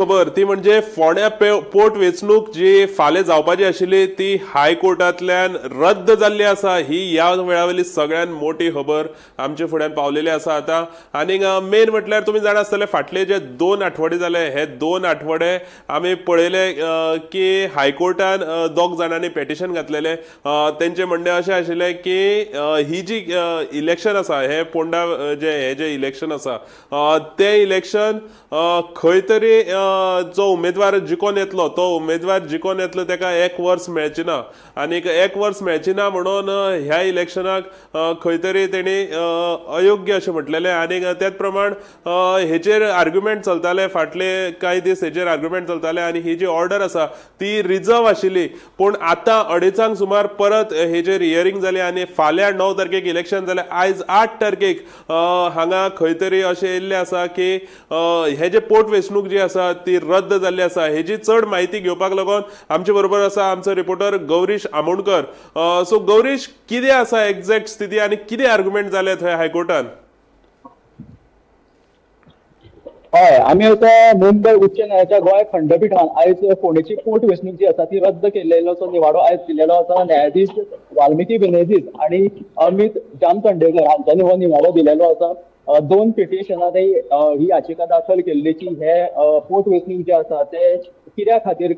खबर ती म्हणजे फोंड्या पोट वेंचणूक जी फाल्यां जावपाची आशिल्ली ती हायकोर्टांतल्यान रद्द जाल्ली आसा। ही ह्या वेळावयली सगळ्यात मोठी खबर आमच्या फुड्यान पावलेली आसा आतां। आनीक मेन म्हटल्यार तुमी जाणा आसतले फाटले जे 2 आठवडे जाले हे 2 आठवडे आमी पळयले की हायकोर्टान 2 जाणांनी पेटिशन घातलेले। तेंचे म्हणणें अशें आशिल्लें की ही जी इलेक्शन आसा हे पोंडा जे इलेक्शन आसा ते इलेक्शन खंय तरी जो उमेदवार जिखून येतलो तो उमेदवार जिखून येतलो ताका 1 वर्स मेळची ना आनीक 1 वर्स मेळची ना म्हणून ह्या इलेक्शनाक खंय तरी तेणी अयोग्य अशें म्हटलेलें। आनीक त्याच प्रमाण हेचेर आर्ग्युमेंट चलताले फाटले कांय दीस हेचेर आर्ग्युमेंट चलताले आनी ही जी ऑर्डर आसा ती रिजर्व आशिल्ली पूण आतां 2:30 सुमार परत हेचेर हियरिंग जाली आनी फाल्यां 9 तारखेक इलेक्शन जालें। आयज 8 तारखेक हांगा खंय तरी अशें येयल्लें आसा की हे जे पोट वेंचणूक जी आसा ती रद्द जाल्ली आसा। हेची चड म्हायती घेवपाक लागून आमचे बरोबर आसा आमचो रिपोर्टर गौरीश आमोणकर। सो गौरीश, कितें आसा एक्झॅक्ट स्थिती आनी कितें आर्ग्युमेंट जाले थंय हायकोर्टान? हय, आमी आतां मुंबय उच्च न्यायालयाच्या गोंय खंडपीठान आयज फोंडेची पोट वेंचणूक जी आसा ती रद्द केल्लेलो निवाडो आयज दिल्लेलो आसा। न्यायाधीश वाल्मिकी बेनेझीस आणि अमित जामखंडेकर हांच्यानी हो निवाडो दिलेलो आसा। 2 पिटिशनांनी ही याचिका दाखल केल्ली की हे पोट वेंचणूक जे आसा ते कित्या खातीर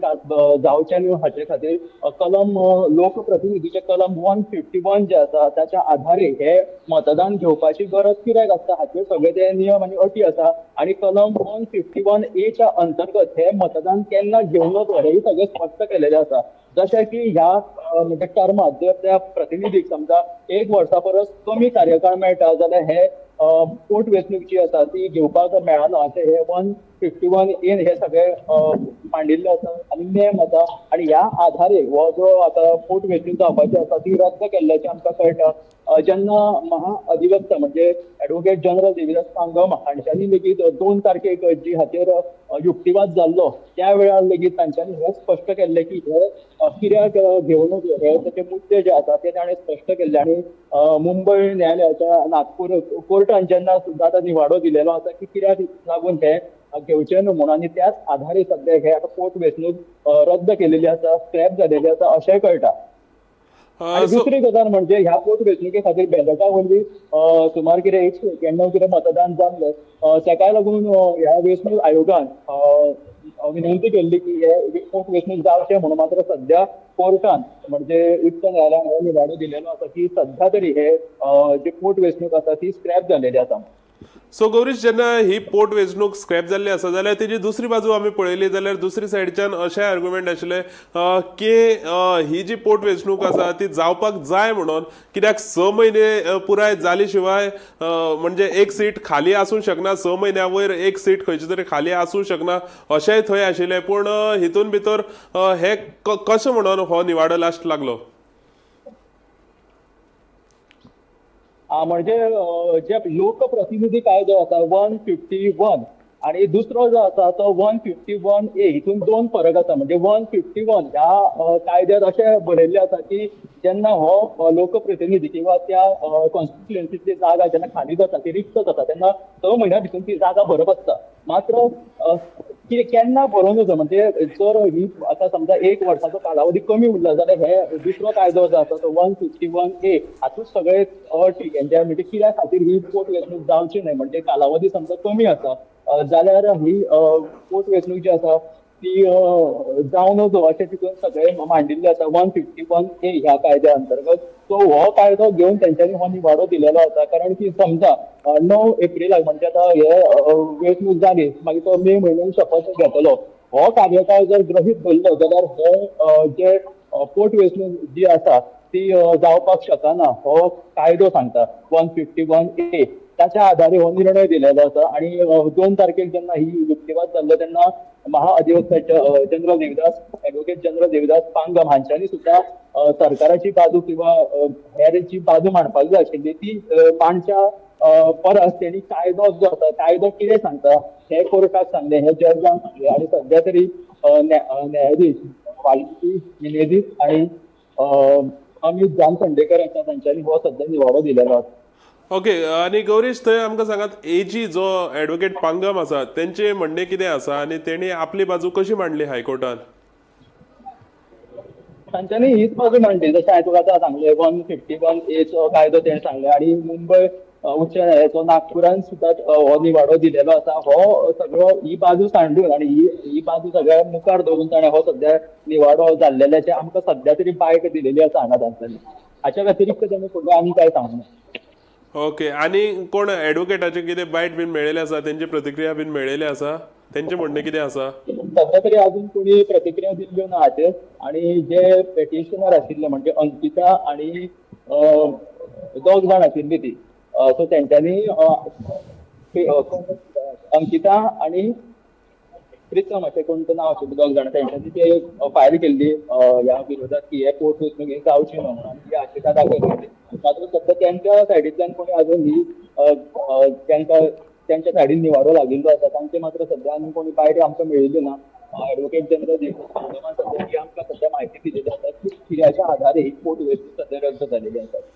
जावचे न्हू हाचे खातीर कलम लोकप्रतिनिधीचे कलम 151 जे आसा त्याच्या आधारे हे मतदान घेवपाची गरज कित्याक आसता हाचे सगळे ते नियम आनी अटी आसा। आणि कलम 151A च्या अंतर्गत हे मतदान केन्ना घेवन वचप हेय सगळें स्पश्ट केलेलें आसा। जशें की ह्या म्हणजे टर्मात जर त्या प्रतिनिधीक समजा 1 वर्सा परस कमी कार्यकाळ मेळटा जाल्यार हे पोट वेंचणूक जी आसा ती घेवपाक मेळना अशें हे 151A हे सगळे मांडिल्ले आसा आनी नेम आसा। आनी ह्या आधारे हो जो आतां पोट वेंचणूक जावपाची आसा ती रद्द केल्ल्याचें आमकां कळटा। जेन्ना महाअधिवक्ता म्हणजे ॲडव्होकेट जनरल देविदास पांगम हांच्यांनी लेगीत 2 तारखेक जी हाचेर युक्तिवाद जाल्लो त्या वेळार लेगीत तांच्यांनी हे स्पश्ट केल्लें की हे कित्याक घेवन हे ताचे मुद्दे जे आसा ते ताणें स्पश्ट केल्ले। आनी मुंबय न्यायालयाच्या नागपूर कोर्टान जेन्ना सुद्दां आतां निवाडो दिलेलो आसा की कित्याक लागून हे घेवचे न्हू म्हणून आनी त्याच आधारे सद्याक हे पोट वेंचणूक रद्द केलेली आसा, स्क्रॅप जालेली आसा अशेंय कळटा। आणि दुसरी गजाल म्हणजे ह्या पोट वेंचणुके खातीर बॅलटा वरवीं सुमार कितें 191 कितें मतदान जाल्लें ताका लागून ह्या वेंचणूक आयोगान विनंती केल्ली की हे पोट वेंचणूक जावचें म्हणून। मात्र सध्या कोर्टान म्हणजे उच्च न्यायालयान हो निवाडो दिलेलो आसा की सध्या तरी हे जी पोट वेंचणूक आसा ती स्क्रॅप जालेली आसा। सो गौरीश, जेन्ना ही पोट वेंचणूक स्क्रॅप जाल्ली आसा जाल्यार तेजी दुसरी बाजू आमी पळयली जाल्यार दुसरी सायडीच्यान अशें आर्ग्युमेंट आशिल्लें की ही जी पोट वेंचणूक आसा ती जावपाक जाय म्हणून, कित्याक 6 म्हयने पुराय जाली शिवाय म्हणजे एक सीट खाली आसूंक शकना, 6 म्हयन्या वयर एक सीट खंयची तरी खाली आसूंक शकना अशेंय थंय आशिल्लें। पूण हितून भितर हे कशें म्हणून हो निवाडो लास्ट लागलो? म्हणजे जे लोकप्रतिनिधी कायदो आसा 151 आणि दुसरो जो आसा तो 151A हितून 2 फरक आसा। म्हणजे 151 ह्या कायद्यात अशें बरयल्लें आसा की जेन्ना हो लोकप्रतिनिधी किंवा त्या कॉन्स्टिट्युएन्सीची जागा जेन्ना खाली जाता ती रिक्त जाता तेन्ना 6 म्हयन्या भितर ती जागा भरप आसता। मात्र केन्ना भरोवन वचप म्हणजे जर ही आतां समजा 1 वर्साचो कालावधी कमी उरला जाल्यार हे दुसरो कायदो जो आसा तो 151A हातूंत सगळे अटी म्हणजे कित्या खातीर ही पोट वेंचणूक जावची न्हय म्हणजे कालावधी समजा कमी आसा जाल्यार ही पोट वेंचणूक जी आसा ती जावन वचो अशें तितून सगळे मांडिल्ले आसा 151A ह्या कायद्या अंतर्गत। सो हो कायदो घेवन तेंच्यांनी हो निवाडो दिलेलो आसा। कारण की समजा 9 एप्रिलाक म्हणजे आतां हे वेंचणूक जाली मागीर तो मे म्हयन्यान शपथ घेतलो, हो कार्यकाळ जर गृहीत धरलो जाल्यार हे जे पोट वेंचणूक जी आसा ती जावपाक शकना हो कायदो सांगता 151A। त्याच्या आधारे हो निर्णय दिलेलो आसा। आणि 2 तारखेक जेन्ना ही युक्तिवाद जाल्लो तेन्ना महाअधिवक्ता general Devidas advocate general Devidas Pangam हांच्यांनी सुद्दां सरकाराची बाजू किंवा हेर जी बाजू मांडपाक जाय आशिल्ली ती मांडच्या परस तेणी कायदो जो आसा कायदो कितें सांगता हे कोर्टाक सांगलें, हे जजांक सांगलें। आणि सध्या तरी न्यायाधीश वाल्मिकी बेनेझीस आणि अमित जामखंडेकर आसा तांच्यांनी हो सध्या निवाडो दिलेलो आसा। ओके, आणि गौरीश थंय आमकां सांगात एजी जो ॲडव्होकेट पांगम आसा तेंचे म्हणणें कितें आसा आनी तेणी आपली बाजू कशी मांडली हायकोर्टान? तांच्यांनी हीच बाजू मांडली, जशें हांवें तुका आतां सांगलें 151A चो कायदो तेणें सांगले, आनी मुंबय उच्च न्यायालयाचो नागपुरान सुद्दां हो निवाडो दिलेलो आसा. हो सगळो ही बाजू सांडून आनी ही बाजू सगळ्या मुखार दवरून ताणें हो सध्या निवाडो जाल्लेल्याचे आमकां सध्या तरी बायक दिलेली आसा हांगा तांच्यांनी. हाच्या व्यतिरिक्त तेणें फुडें आनी कांय सांगूंक ना. ओके, आणि कोण ॲडव्होकेटाचे कितें बायट बीन मेळिल्ले आसा, तेंची प्रतिक्रिया बीन मेळिल्ली आसा, तेंचें म्हणणें कितें आसा? सध्या तरी अजून कोणी प्रतिक्रिया दिल्ल्यो ना हाचेर. आणि जे पेटिशनर आशिल्ले म्हणजे अंकिता आणि दोग जाण आशिल्ली ती, सो तेंच्यांनी अंकिता आणि प्रितम अशें कोणतं नाव आशिल्लें दोग जाण, तेंच्यांनी ते फायल केल्ली ह्या विरोधात की हे पोर्ट वेंचणूक जावची न्हू म्हणून, ती याचिका दाखल केली. मात्र सध्या त्यांच्या सायडींतल्यान कोणी अजून ही त्यांच्या सायडीन निवाडो लागिल्लो आसा, तांचे मात्र सध्या आनी कोणी बायट आमकां मेळिल्ली ना. ॲडव्होकेट जनरल पांगमान सध्या ही आमकां सध्या म्हायती दिलेली आसा की कित्याच्या आधारे ही पोर्ट वेंचणूक सध्या रद्द जालेली आसा.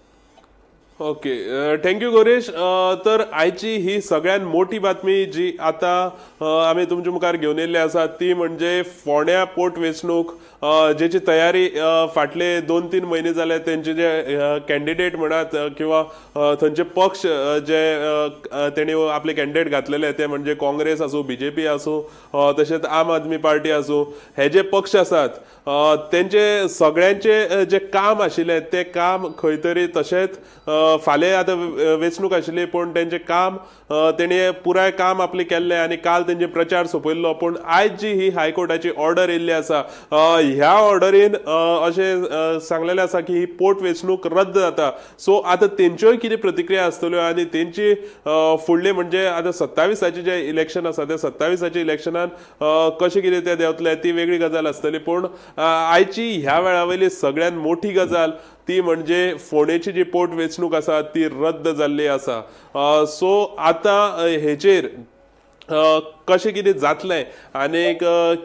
Okay, thank you Gaurish. तर आयची ही सगळ्यात मोठी बातमी जी आता आम्ही तुमच्या मुखार घेवन येयल्ली आसा ती म्हणजे फोंड्या पोर्ट वेंचणूक, जेची तयारी फाटले 2-3 म्हयने जाले. तेंचे जे कॅन्डिडेट म्हणत किंवा थंयचे पक्ष जे तेणी आपले कॅन्डिडेट घातलेले ते म्हणजे काँग्रेस आसूं, बीजेपी आसूं, तशेंच आम आदमी पार्टी आसूं, हे जे पक्ष आसात तेंचे सगळ्यांचे जे काम आशिल्लें ते काम खंय तरी तशेंच फाल्यां आतां वेंचणूक आशिल्ली पूण तेंचें काम तेणी पुराय काम आपलें केल्लें आनी काल तेंचे प्रचार सोंपयल्लो. पूण आयज जी ही हायकोर्टाची ऑर्डर येयल्ली आसा, ह्या ऑर्डरीन अशें सांगलेलें आसा की ही पोर्ट वेंचणूक रद्द जाता. सो आतां तेंच्योय कितें प्रतिक्रिया आसतल्यो आनी तेंची फुडली म्हणजे आतां 27 जे इलेक्शन आसा त्या 27 इलेक्शनान कशें कितें ते देंवतले ती वेगळी गजाल आसतली. पूण आयची ह्या वेळा वयली सगळ्यात मोठी गजाल ती म्हणजे फोंडेची जी पोर्ट वेंचणूक आसा ती रद्द जाल्ली आसा. सो आतां हेचेर कशें कितें जातलें आनी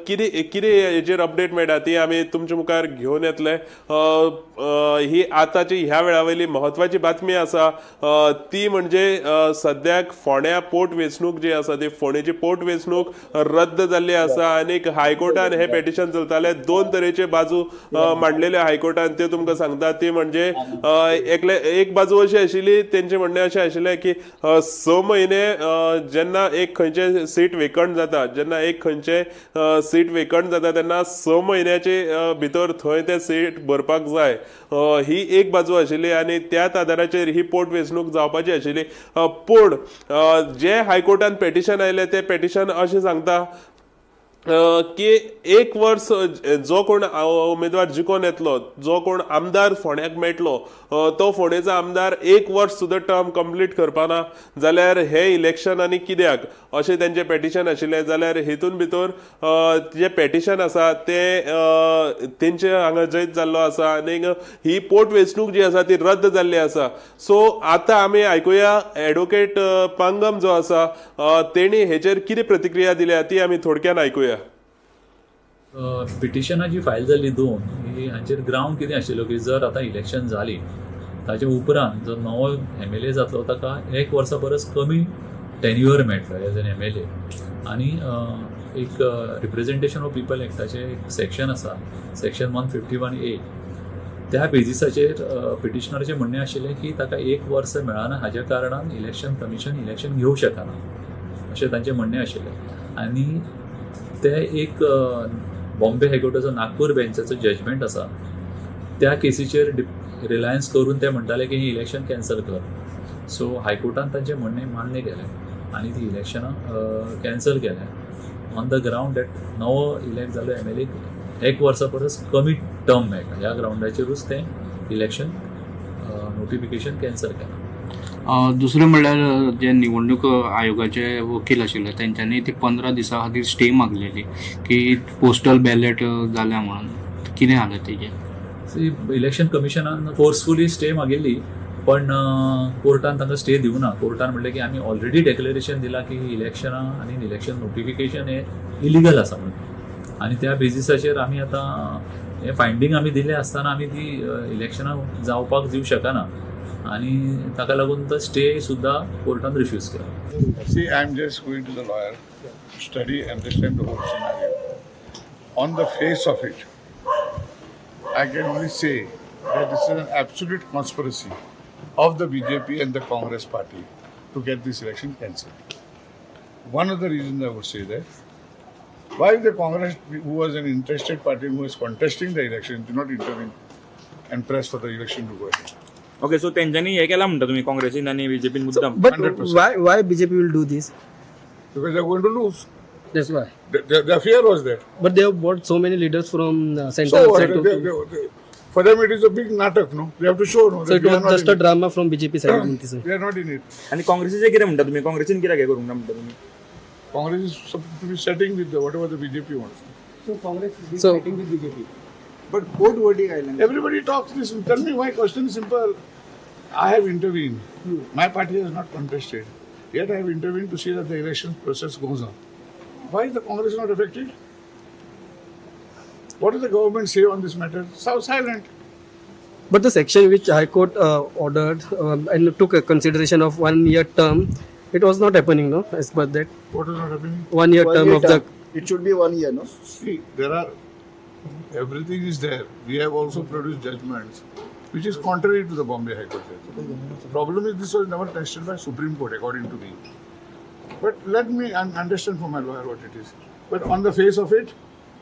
कितें हेचेर अपडेट मेळटा ती आमी तुमच्या मुखार घेवन येतले. ही आतांची ह्या वेळा वयली म्हत्वाची बातमी आसा ती म्हणजे सद्याक फोंड्या पोर्ट वेंचणूक जी आसा ती फोंडेची पोर्ट वेंचणूक रद्द जाल्ली आसा. आनीक हायकोर्टान हे पेटिशन चलताले 2 तरेचे बाजू मांडलेले हायकोर्टान ते तुमकां सांगता. ती म्हणजे एक बाजू अशी आशिल्ली, तेंचें म्हणणें अशें आशिल्लें की 6 म्हयने जेन्ना एक खंयचे सीट वेकंट जाता, जेन्ना एक खंयचे सीट वेकंट जाता तेन्ना 6 म्हयन्याचे भितर थंय ते सीट भरपाक जाय, ही एक बाजू आशिल्ली आनी त्याच आदाराचेर ही पोर्ट वेंचणूक जावपाची आशिल्ली. पूण जे हायकोर्टान पेटिशन आयले ते पेटिशन अशें सांगता की 1 वर्स जो कोण उमेदवार जिखून येतलो, जो कोण आमदार फोंड्याक मेळटलो, तो फोंडेचो आमदार 1 वर्स सुद्दां टर्म कंप्लीट करपाना जाल्यार हे इलेक्शन आनी कित्याक अशें तेंचें पेटिशन आशिल्लें. जाल्यार हितून भितर जे पेटिशन आसा ते तेंचे हांगा जैत जाल्लो आसा आनीक ही पोर्ट वेंचणूक जी आसा ती रद्द जाल्ली आसा. सो आतां आमी आयकुया ॲडव्होकेट पांगम जो आसा तेणी हेचेर कितें प्रतिक्रिया दिल्या ती आमी थोडक्यान आयकुया. पिटिशनां जी फायल जाल्ली 2 ही हांचेर ग्रावंड कितें आशिल्लो की जर आतां इलेक्शन जाली ताचे उपरांत जो नवो MLA जातलो ताका 1 वर्सा परस कमी टेन्युअर मेळटलो एज एन MLA. आनी एक रिप्रेझेंटेशन ऑफ पीपल एक्टाचें एक सेक्शन आसा, सेक्शन 151A, त्या बेजिसाचेर पिटिशनराचें म्हणणें आशिल्लें की ताका 1 वर्स मेळना, हाज्या कारणान इलेक्शन कमिशन इलेक्शन घेवंक शकना अशें तांचें म्हणणें आशिल्लें. आनी ते एक बॉम्बे हायकोर्टाचो नागपूर बेंचाचो जजमेंट आसा त्या केसीचेर रिलायन्स करून ते म्हणटाले की ही इलेक्शन कॅन्सल कर. सो हायकोर्टान तांचें म्हणणें मान्य केलें आनी ती इलेक्शनां कॅन्सल केलें ऑन द ग्रावंड दॅट नवो इलेक्ट जाल्लो MLA 1 वर्सा परस कमी टर्म मेळटा. ह्या ग्रावंडाचेरूच तें इलेक्शन नोटिफिकेशन कॅन्सल केलां. दुसरें म्हणल्यार जे निवडणूक आयोगाचे वकील आशिल्ले तेंच्यांनी ती 15 दिसां खातीर स्टे मागलेली की पोस्टल बॅलेट जाल्या म्हणून. कितें जालें तेजें? इलेक्शन कमिशनान फोर्सफुली स्टे मागिल्ली पण कोर्टान तांकां स्टे दिवना. कोर्टान म्हणलें की आमी ऑलरेडी डेक्लेरेशन दिलां की इलेक्शनां आनी इलेक्शन नोटिफिकेशन हें इलिगल आसा म्हणून. आनी त्या बेजिसाचेर आमी आतां हें फायंडींग आमी दिलें आसतना आमी ती इलेक्शनां जावपाक दिवंक शकना. आनी ताका लागून तो स्टे सुद्दां कोर्टान रिफ्यूज केलो. See, I'm just going to the lawyer, study, understand the whole scenario. On the face of it, I can only say that this is an absolute conspiracy of the BJP and the Congress party to get this election cancelled. One of the reasons I would say that, why the Congress, who was an interested party who was contesting the election, did not intervene and press for the election to go ahead. Okay, so तेंच्यांनी हे केला म्हणटा तुम्ही काँग्रेसीन आणि बीजेपीन मुद्दाम. But 100%. why BJP will do this? Because they're going to lose. That's why. Their fear was there. But they have brought so many leaders from So central what? side. For them it is a big natak, no? They have to show, no? So that it we are was not just in a drama from BJP side. म्हणते sir. it. We are not in it. आणि काँग्रेसीचे कितें म्हणटा तुम्ही, काँग्रेसीन कित्याक हे करूंक ना म्हणटा तुम्ही. Congress is supposed to be setting with whatever the BJP wants. So But court wording island. Everybody talks this. Tell me, my question is simple. I have intervened. My party has not contested. Yet I have intervened to see that the election process goes on. Why is the Congress not affected? What does the government say on this matter? So silent. but the section which High Court ordered and took a consideration of 1 year term, it was not happening, no? As per that, What is not happening? 1 year term of the. It should be 1 year, no? See, everything is there. We have also produced judgments which is contrary to the Bombay High Court judgment. The problem is this was never tested by Supreme Court, according to me. But let me understand from my lawyer what it is. But on the face of it,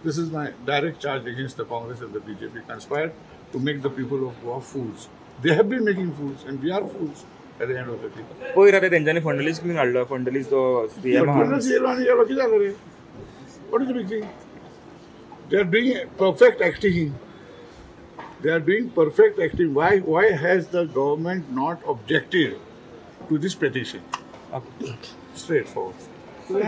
this is my direct charge against the Congress and the BJP conspired to make the people of Goa fools. They have been making fools and we are fools at the end of the day. पयर आता तेंच्यांनी फंडलीस घेऊन हाडलो, फंडलीस तो CM But goodness, yellow and yellow, किती झालं रे? What is the big thing? They are doing perfect acting. They are doing perfect acting. Why has the government not objected to this petition? Straightforward. You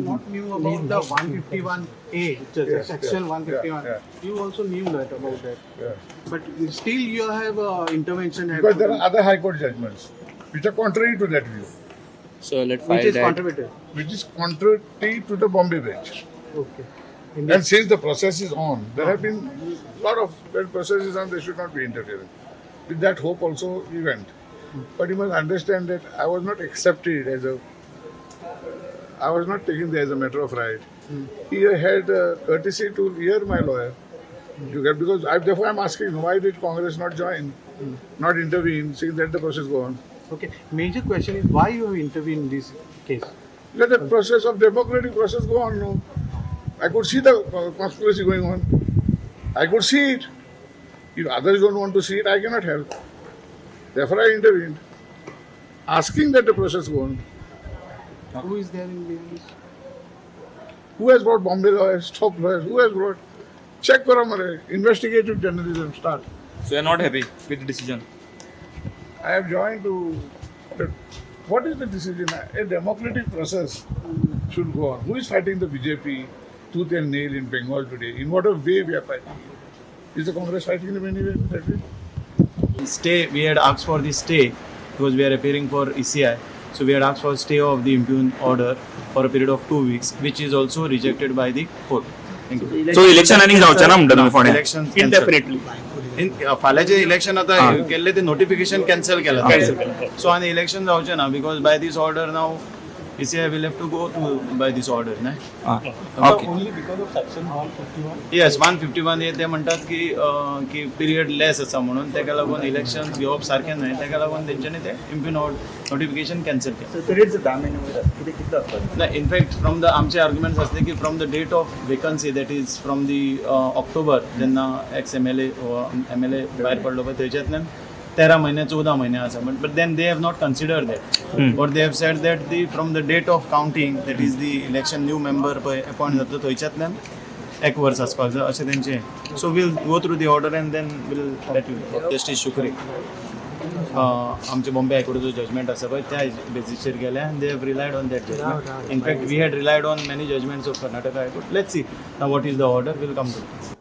not knew about the 151A, section 151. Yeah. You also knew that about that. Yeah. But still you have intervention. Because there are other High Court judgments which are contrary to that view, So let's which file is that. contributed. which is contrary to the Bombay bench. Okay. And since the process is on, there have been a lot of that process is on, they should not be interfering. With that hope also we went. But you must understand that I was not accepted as I was not taken there as a matter of right. He had courtesy to hear my lawyer. Because therefore I'm asking, why did Congress not join, not intervene, seeing that the process go on? Okay. Major question is why you have intervened in this case. Let the process of democratic process go on. No, I could see the conspiracy going on. I could see it. If others don't want to see it, I cannot help. Therefore, I intervened, asking that the process go on. Who is there in this? Who has brought Bombay lawyers, top lawyers? Who has brought? Check karo mare. Investigative journalism start. So you are not happy with the decision. I have joined to. What is the decision? A democratic process should go on. Who is fighting the BJP tooth and nail in Bengal today? In what way we are fighting? Is the Congress fighting them anyway? That way? Stay, we had asked for the stay because we are appearing for ECI. So we had asked for stay of the impugned order for a period of 2 weeks, which is also rejected by the court. Thank you. So election आनीक जावचें ना म्हणटा तुम्ही फोंड्या. Elections indefinitely. फाल्याचे election आता केल्ले ते notification cancel केला. सो आनी इलेक्शन जावचें ना because by this order now ECI will have to go to by this order. Okay. Only because of section 151. Yes 151 हे ते म्हणटात की पिरियड लेस आसा म्हणून तेका लागून इलेक्शन घेवप सारकें न्हय तेका लागून तेंच्यांनी ते इम्प्युन नोटिफिकेशन कॅन्सल केलें. ना इनफॅक्ट फ्रॉम द आमचे आर्ग्युमेंट्स आसले की from the date of vacancy that is from the October जेन्ना एक्स MLA भायर पडलो पळय थंयच्यातल्यान 13 महिने 14 महिने आसा but then they have not consider that but they have said that the from the date of counting that is the election new member पळय appoint जातलो थंयच्यातल्यान 1 वर्स आसपाक जाय अशें तेंचें. So we'll go through the order and then we'll let you. Justice Shukre आमचे Bombay हायकोर्टाचो जजमेंट आसा पळय त्या बेसिसचेर गेले आनी they have relied on that judgement. In fact we had relied on many judgements of Karnataka High Court. Let's see now what is the order will come to.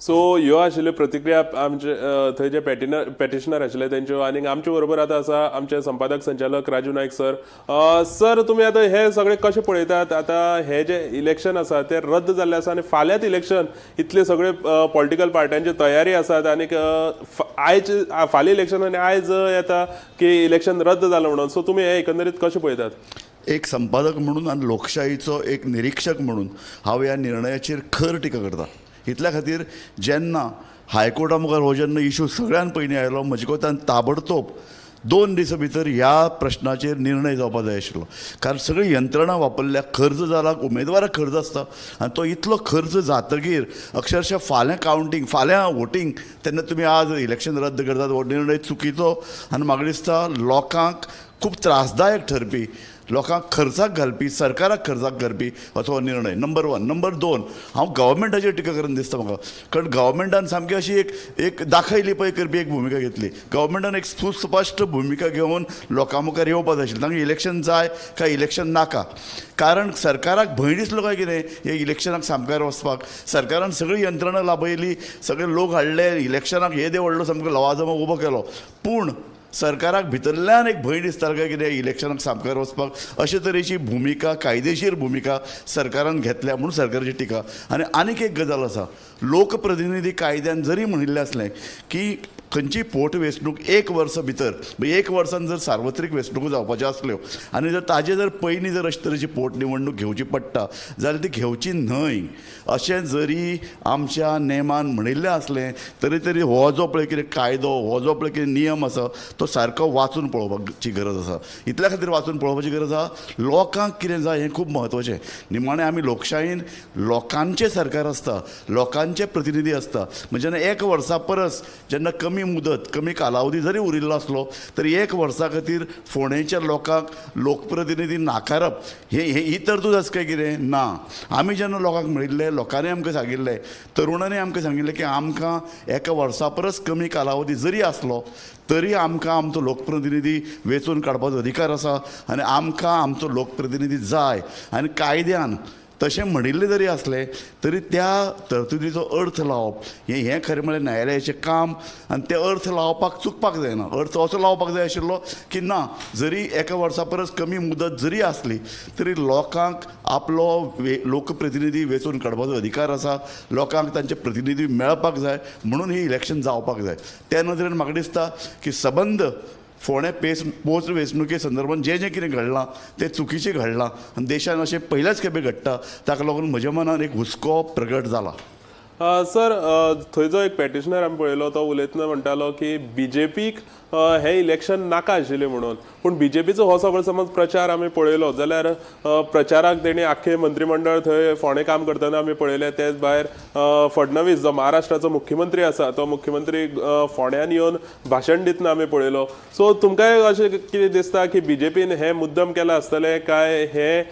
So ह्यो आशिल्ल्यो प्रतिक्रिया आमचे थंय जे पेटिशनर आशिल्ले तेंच्यो. आनी आमचे बरोबर आतां आसा आमचे संपादक संचालक राजू नायक सर. सर तुमी आतां हे सगळे कशें पळयतात? आतां हे जे इलेक्शन आसा ते रद्द जाल्ले आसा आनी फाल्यांच इलेक्शन इतले सगळे पॉलिटिकल पार्ट्यांची तयारी आसात आनीक आयज फाल्यां इलेक्शन आनी आयज येता की इलेक्शन रद्द जालां म्हणून, सो तुमी हे एकंदरीत कशें पळयतात? एक संपादक म्हणून आनी लोकशाहीचो एक निरीक्षक म्हणून हांव ह्या निर्णयाचेर खर टिका करता. इतल्या खातीर जेन्ना हायकोर्टा मुखार हो जेन्ना इशू सगळ्यान पयलीं आयलो, म्हजे कोतान ताबडतोब 2 दिसां भितर ह्या प्रश्नाचेर निर्णय जावपाक जाय आशिल्लो. कारण सगळी यंत्रणा वापरल्या, खर्च जाला, उमेदवाराक खर्च आसता, आनी तो इतलो खर्च जातकीर अक्षरशः फाल्यां कावंटींग, फाल्यां वोटींग, तेन्ना तुमी आज इलेक्शन रद्द करतात, हो निर्णय चुकीचो आनी म्हाका दिसता लोकांक खूब त्रासदायक ठरपी, लोकांक खर्चाक घालपी, सरकाराक खर्चाक घालपी असो निर्णय. नंबर 1. नंबर 2, हांव गव्हर्मेंटाचेर टिका करन दिसता म्हाका, कारण गव्हर्मेंटान सामकी अशी एक दाखयली पळय करपी एक भुमिका घेतली. गव्हर्मेंटान एक सुस्पश्ट भुमिका घेवन लोकां मुखार येवपाक जाय आशिल्लें. तांकां इलेक्शन जाय काय इलेक्शन नाका, कारण सरकाराक भंय दिसलो काय कितें हे इलेक्शनाक सामकार वचपाक. सरकारान सगळी यंत्रणा लाभयली, सगळे लोक हाडले, इलेक्शनाक हे दे व्हडलो सामको लवाजमो उबो केलो, पूण सरकाराक भितरल्यान एक भंय दिसता काय कितें इलेक्शनाक सामकार वचपाक. अशे तरेची भुमिका, कायदेशीर भुमिका सरकारान घेतल्या म्हणून सरकाराची टिका. आनीक एक गजाल आसा, लोकप्रतिनिधी कायद्यान जरी म्हणिल्लें असलें की खंयची पोटवेंचणूक 1 वर्स भितर, 1 वर्सान जर सार्वत्रीक वेंचणुको जावपाच्यो आसल्यो आनी जर ताजे जर पयलीं जर अशे तरेची पोटनिवडणूक घेवची पडटा जाल्यार ती घेवची न्हय अशें जरी आमच्या नेमान म्हणिल्लें असलें तरी हो जो पळय कितें कायदो, हो जो पळय कितें नियम आसा तो सारको वाचून पळोवपाची गरज आसा. इतल्या खातीर वाचून पळोवपाची गरज आसा. लोकांक कितें जाय हें खूब म्हत्वाचें. निमाणें आमी लोकशायेन लोकांचें सरकार आसता, लोकांचे प्रतिनिधी आसता. म्हणजे जेन्ना 1 वर्सा परस जेन्ना कमी मुदत, कमी कालावधी जरी उरिल्लो आसलो तरी 1 वर्सा खातीर फोंडेच्या लोकांक लोकप्रतिनिधी नाकारप ही तरतूद आसा काय कितें? ना. आमी जेन्ना लोकांक म्हणिल्लें, लोकांनी आमकां सांगिल्लें, तरुणांनी आमकां सांगिल्लें की आमकां 1 वर्सा परस कमी कालावधी जरी आसलो तरी आमकां आमचो लोकप्रतिनिधी वेंचून काडपाचो अधिकार आसा आनी आमकां आमचो लोकप्रतिनिधी जाय. आनी कायद्यान तशें म्हणिल्लें जरी असलें तरी त्या तरतुदीचो अर्थ लावप हें खरें म्हळ्यार न्यायालयाचें काम. आनी ते अर्थ लावपाक चुकपाक जायना. अर्थ असो लावपाक जाय आशिल्लो की ना, जरी 1 वर्सा परस कमी मुदत जरी आसली तरी लोकांक आपलो लोकप्रतिनिधी वेंचून काडपाचो अधिकार आसा, लोकांक तांचे प्रतिनिधी मेळपाक जाय, म्हणून ही इलेक्शन जावपाक जाय. त्या नदरेन म्हाका दिसता की सबंद फोंडे पोस्ट वेंचणुके संदर्भात जें कितें घडलां तें चुकीचें घडलां आनी देशान अशें पयल्याच खेपे घडटा. ताका लागून म्हज्या मनान एक हुस्को प्रगट जाला. सर, थंय जो एक पेटिशनर आमी पळयलो तो उलयतना म्हणटालो की बीजेपीक हें इलेक्शन नाका आशिल्लें म्हणून, पूण बीजेपीचो हो सगळो समज प्रचार आमी पळयलो जाल्यार प्रचाराक तेणी आख्खें मंत्रिमंडळ थंय फोंडे काम करतना आमी पळयलें. तेच भायर फडणवीस जो महाराष्ट्राचो मुख्यमंत्री आसा तो मुख्यमंत्री फोंड्यान येवन भाशण दितना आमी पळयलो. सो तुमकांय अशें कितें दिसता की बीजेपीन हें मुद्दम केलां आसतलें काय हें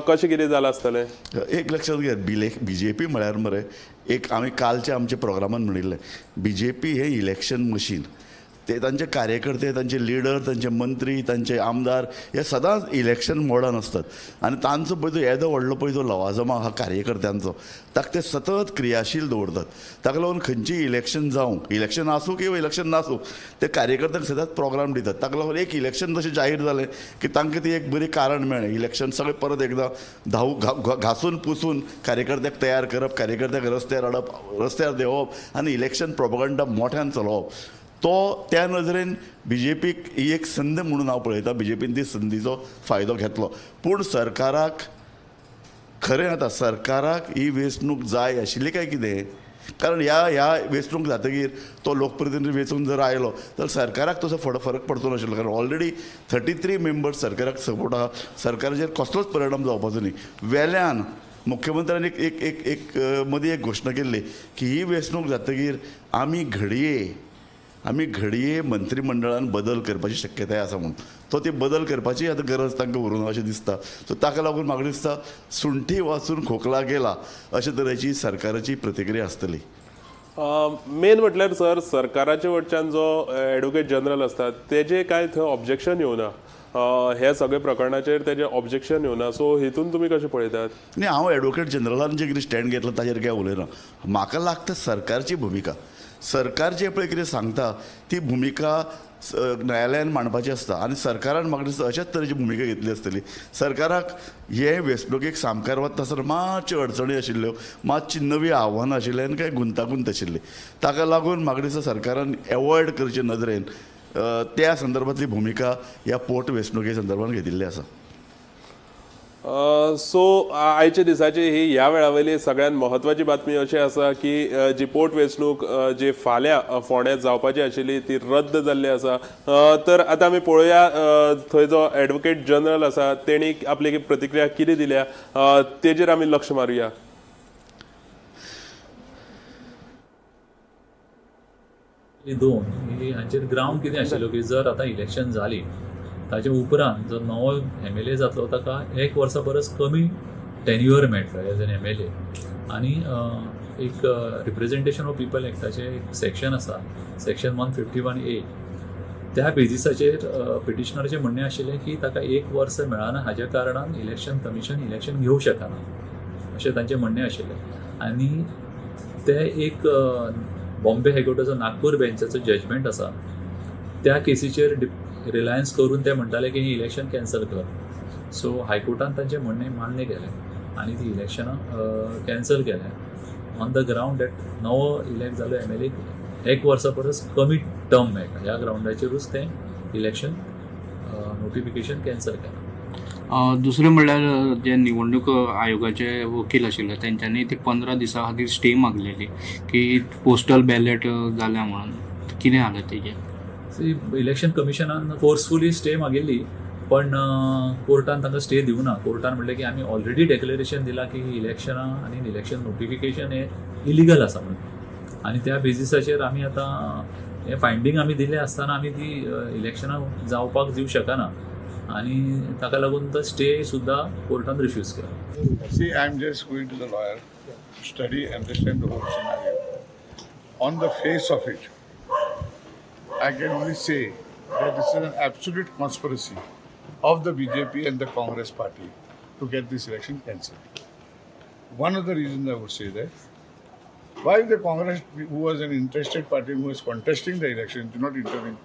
कशें कितें जालां आसतलें? एक लक्षात घेयात, बीजेपी म्हळ्यार मरे एक आमी कालच्या आमच्या प्रोग्रामान म्हणिल्लें, बीजेपी हें इलेक्शन मशीन. ते तांचे कार्यकर्ते, तांचे लिडर, तांचे मंत्री, तांचे आमदार हे सदांच इलेक्शन मोडान असतात आनी तांचो पळय तो येदो व्हडलो पळय तो लवाजमा आहा कार्यकर्त्यांचो, ताका ते सतत क्रियाशील दवरतात. ताका लागून खंयचीय इलेक्शन जावं, इलेक्शन आसूं किंवा इलेक्शन नासूं, ते कार्यकर्त्यांक सदांच प्रोग्राम दितात. ताका लागून एक इलेक्शन तशें जाहीर जालें की तांकां ती एक बरी कारण मेळ्ळें. इलेक्शन सगळें परत एकदां घासून पुसून कार्यकर्त्याक तयार करप, कार्यकर्त्याक रस्त्यार हाडप, रस्त्यार देंवप आनी इलेक्शन प्रोपगंडा मोठ्यान चलोवप. तो त्या नजरेन बीजेपीक ही एक संद म्हणून हांव पळयतां. बीजेपीन ती संदीचो फायदो घेतलो. पूण सरकाराक खरें आतां सरकाराक ही वेंचणूक जाय आशिल्ली काय कितें? कारण ह्या वेंचणूक जातकीर तो लोकप्रतिनिधी वेंचून जर आयलो जाल्यार सरकाराक तसो फरक पडचो नाशिल्लो. कारण ऑलरेडी 33 मेंबर्स सरकाराक सपोर्ट आहा. सरकाराचेर कसलोच परिणाम जावपाचो न्ही. वेल्यान मुख्यमंत्र्यान एक मदीं एक घोशणा केल्ली की ही वेंचणूक जातकीर आमी घडये मंत्रिमंडळान बदल करपाची शक्यताय आसा म्हणून. तो ती बदल करपाची आतां गरज तांकां उरूना अशें दिसता. सो ताका लागून म्हाका दिसता सुंठी वाचून खोकला गेला अशे तरेची सरकाराची प्रतिक्रिया आसतली. मेन म्हटल्यार सर, सरकाराचे वटच्यान जो एडवोकेट जनरल आसता तेजे कांय थंय ऑब्जेक्शन येवना. हे सगळे प्रकरणाचेर तेजे ऑब्जेक्शन येवना. सो हितून तुमी कशें पळयतात? न्ही, हांव एडवोकेट जनरलान जे कितें स्टँड घेतलो ताचेर काय उलयना. म्हाका लागता सरकारची भुमिका, सरकार जे पळय कितें सांगता ती भुमिका न्यायालयान मांडपाची आसता आनी सरकारान म्हाका दिसता अशाच तरेची भुमिका घेतली आसतली. सरकाराक हे वेंचणुकेक सामकार वता आसतना मातश्यो अडचणी आशिल्ल्यो, मातशी नवी आव्हानां आशिल्ली आनी कांय गुंतागुंत आशिल्ली. ताका लागून म्हाका दिसता सरकारान एवॉयड करचे नदरेन त्या संदर्भातली भुमिका ह्या पोटवेंचणुके संदर्भात घेतिल्ली आसा. सो आयच्या दिसाची ही ह्या वेळावयली सगळ्यात म्हत्वाची बातमी अशी आसा की जी पोटवेंचणूक जी फाल्यां फोंड्यां जावपाची आशिल्ली ती रद्द जाल्ली आसा. तर आतां आमी पळोवया थंय जो एडवोकेट जनरल आसा तेणी आपली प्रतिक्रिया कितें दिल्या तेजेर आमी लक्ष मारुया. दोन हाचेर ग्रावंड कितें आशिल्लो की जर आतां इलेक्शन जाली ताचे उपरांत जो नवो MLA जातलो ताका 1 वर्सा परस कमी टेन्युअर मेळटलो एज एन MLA आनी एक रिप्रेझेंटेशन ऑफ पीपल एक्टाचें एक सेक्शन आसा सेक्शन 151A. त्या बेजिसाचेर पिटिशनराचें म्हणणें आशिल्लें की ताका 1 वर्स मेळना हाज्या कारणान इलेक्शन कमिशन इलेक्शन घेवंक शकना अशें तांचें म्हणणें आशिल्लें. आनी ते एक बॉम्बे हायकोर्टाचो नागपूर बेंचाचो जजमेंट आसा त्या केसीचेर रिलायन्स करून ते म्हणटाले की ही इलेक्शन कॅन्सल कर. सो हायकोर्टान तांचें म्हणणें मान्य केलें आनी ती इलेक्शनां कॅन्सल केल्या ऑन द ग्रावंड दॅट नवो इलेक्ट जालो MLA 1 वर्सा परस कमी टर्म मेळटा ह्या ग्रावंडाचेरूच तें इलेक्शन नोटिफिकेशन कॅन्सल केलां. दुसरें म्हणल्यार जे निवडणूक आयोगाचे वकील आशिल्ले तेंच्यांनी ती 15 दिसां खातीर स्टे मागलेली की पोस्टल बॅलेट जाल्या म्हणून कितें जालें तेजें? इलेक्शन कमिशनान फोर्सफुली स्टे मागिल्ली पण कोर्टान तांकां स्टे दिवना. कोर्टान म्हणलें की आमी ऑलरेडी डेक्लेरेशन दिलां की इलेक्शनां आनी इलेक्शन नोटिफिकेशन हें इलिगल आसा म्हणून आनी त्या बेजिसाचेर आमी आतां हें फायंडींग आमी दिलें आसतना आमी ती इलेक्शनां जावपाक दिवंक शकना आनी ताका लागून तो स्टे सुद्दां कोर्टान रिफ्यूज केला. See, I'm just going to the lawyer to study and understand the whole scenario. On the face of it, I can only say that this is an absolute conspiracy of the BJP and the Congress party to get this election cancelled. One of the reasons I would say that, why the Congress, who was an interested party who was contesting the election, did not intervene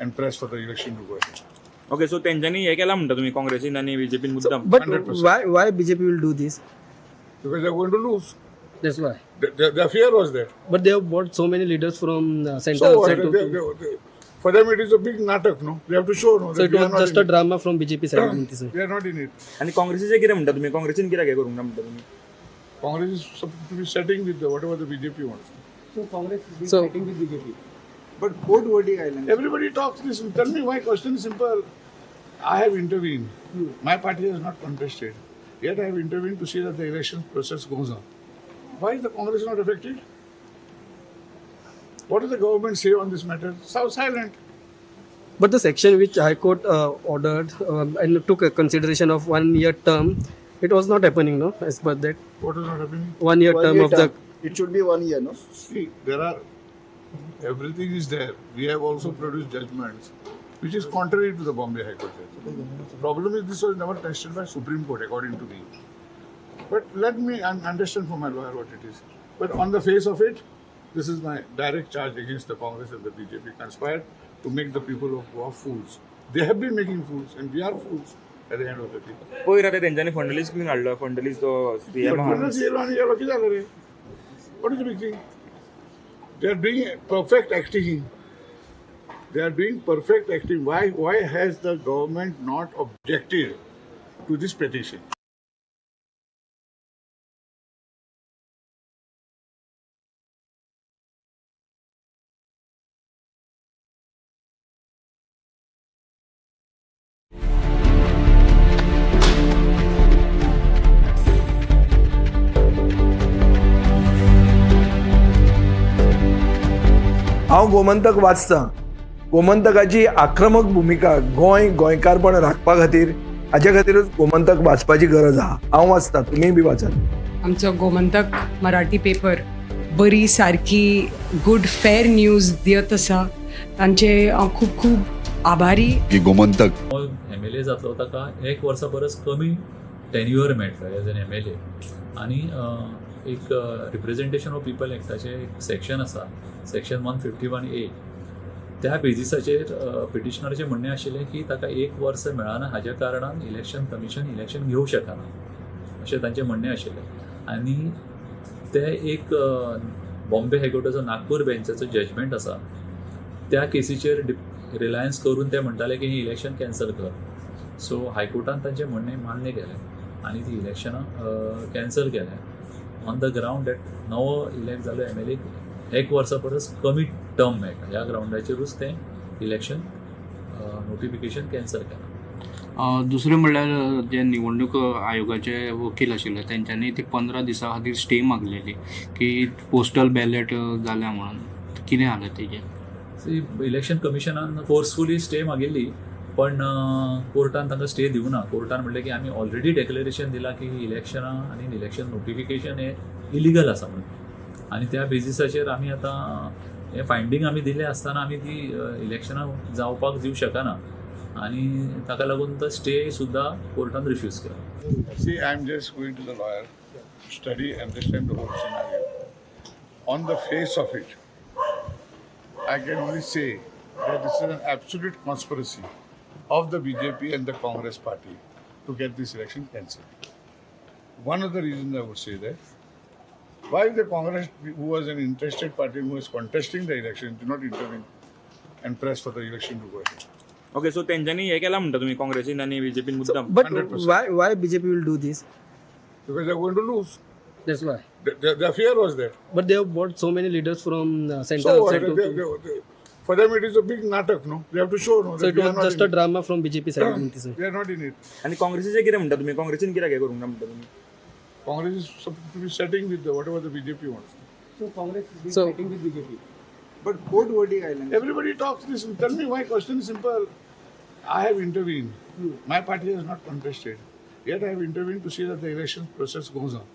and press for the election to go ahead. Okay, so तेंच्यांनी हे केला म्हणटा तुम्ही काँग्रेसीन आणि बीजेपीन मुद्दाम. But 100%. why BJP will do this? Because they're going to lose. That's why. Their fear was there. But they have brought so many leaders from So central what? side to. For them it is a big natak, no? They have to show, no? So that it we are was not just in a drama from BJP side. it. They are not in it. आणि काँग्रेसीचे कितें म्हणटा तुम्ही काँग्रेसीन कित्याक हे करूंक ना म्हणटा तुम्ही? Congress is supposed to be setting with whatever the BJP wants. So Congress is So- fighting with BJP. But court verdict island. Everybody talks this. Tell me, my question is simple. I have intervened. My party has not contested. Yet I have intervened to see that the election process goes on. Why is the Congress not affected? What does the government say on this matter? So silent. But the section which High Court ordered and took a consideration of 1 year term, it was not happening, no? As per that, What is not happening? 1 year term of the. It should be 1 year, no? See, everything is there. We have also produced judgments which is contrary to the Bombay High Court judgment. The problem is this was never tested by Supreme Court according to me. But let me understand from my lawyer what it is. But on the face of it, this is my direct charge against the Congress and the BJP conspired to make the people of Goa fools. They have been making fools and we are fools at the end of the day. पयर आता तेंच्यांनी फंडलीस घेऊन हाडलो फंडलीस तो CM आहा. But yellow and yellow किती झालं रे? What is the big thing? They are doing perfect acting. They are doing perfect acting. Why has the government not objected to this petition? हांव गोमंतक वाचतां. गोमंतकाची आक्रमक भुमिका गोंयकारपण राखपा खातीर हाचे खातीरूच गोमंतक वाचपाची गरज आहा. हांव वाचतां, तुमीय बी वाचात. आमचो गोमंतक मराठी पेपर बरी सारकी गुड फेर न्यूज दियत आसा. तांचे खूब खूब आभारी. की गोमंतक नवो MLA जातलो ताका 1 वर्सा परस कमी टेन्युअर मेळटलो एज एन MLA आनी एक रिप्रेझेंटेशन ऑफ पीपल एक्टाचें एक सेक्शन आसा सेक्शन 151A. त्या बेजिसाचेर पिटिशनराचें म्हणणें आशिल्लें की ताका 1 वर्स मेळना हाज्या कारणान इलेक्शन कमिशन इलेक्शन घेवंक शकना अशें तांचें म्हणणें आशिल्लें आनी ते एक बॉम्बे हायकोर्टाचो नागपूर बेंचाचो जजमेंट आसा त्या केसीचेर रिलायन्स करून ते म्हणटाले की ही इलेक्शन कॅन्सल कर सो हायकोर्टान तांचें म्हणणें मान्य केलें आनी ती इलेक्शनां कॅन्सल केलें ऑन द ग्रावंड दॅट नवो इलेक्ट जालो MLA 1 वर्सा परस कमी टर्म मेळटा ह्या ग्रावंडाचेरूच तें इलेक्शन नोटिफिकेशन कॅन्सल केलां. दुसरें म्हणल्यार जे निवडणूक आयोगाचे वकील आशिल्ले तेंच्यांनी ती 15 दिसां खातीर स्टे मागलेली की पोस्टल बॅलेट जाल्या म्हणून कितें जालें तेजें? इलेक्शन कमिशनान फोर्सफुली स्टे मागिल्ली पण कोर्टान तांकां स्टे दिवना. कोर्टान म्हणलें की आमी ऑलरेडी डेक्लेरेशन दिलां की इलेक्शनां आनी इलेक्शन नोटिफिकेशन हें इलिगल आसा म्हणून आनी त्या बेजिसाचेर आमी आतां हें फायंडींग आमी दिलें आसतना आमी ती इलेक्शनां जावपाक दिवंक शकना आनी ताका लागून तो स्टे सुद्दां कोर्टान रिफ्यूज केला. See, I'm just going to the lawyer, study, understand the whole scenario. On the face of it, I can only say that this is an absolute conspiracy of the BJP and the Congress party to get this election cancelled. One of the reasons I would say that, why the Congress, who was an interested party who was contesting the election, did not intervene and press for the election to go ahead. Okay so तेंच्यांनी हे केला म्हणटा तुम्ही काँग्रेसीन आणि बीजेपीन मुद्दाम. But 100%. why BJP will do this? Because they're going to lose. That's why. Their fear was there. But they have brought so many leaders from center. So what? side For them it is a big natak, no? They have to show, no? so that it we are was not just in a it. drama from BJP side. They are not in it. आणि काँग्रेसीचे कितें म्हणटा तुम्ही काँग्रेसीन कित्याक हे करूंक ना म्हणटा तुम्ही? Congress is supposed to be setting with whatever the BJP wants. So Congress is So- fighting with BJP. But court verdict island. Everybody talks this. Tell me, my question is simple. I have intervened. My party has not contested. Yet I have intervened to see that the election process goes on.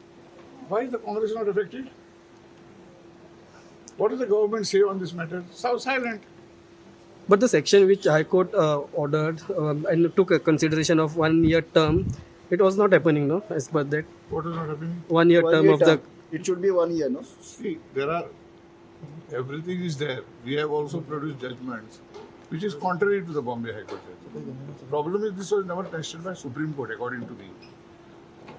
Why is the Congress not affected? What does the government say on this matter? So silent. But the section which High Court ordered and took a consideration of 1 year term, it was not happening, no? As per that, What is not happening? 1 year term of the. It should be 1 year, no? See, everything is there. We have also produced judgments which is contrary to the Bombay High Court judgment. The problem is this was never tested by Supreme Court according to me.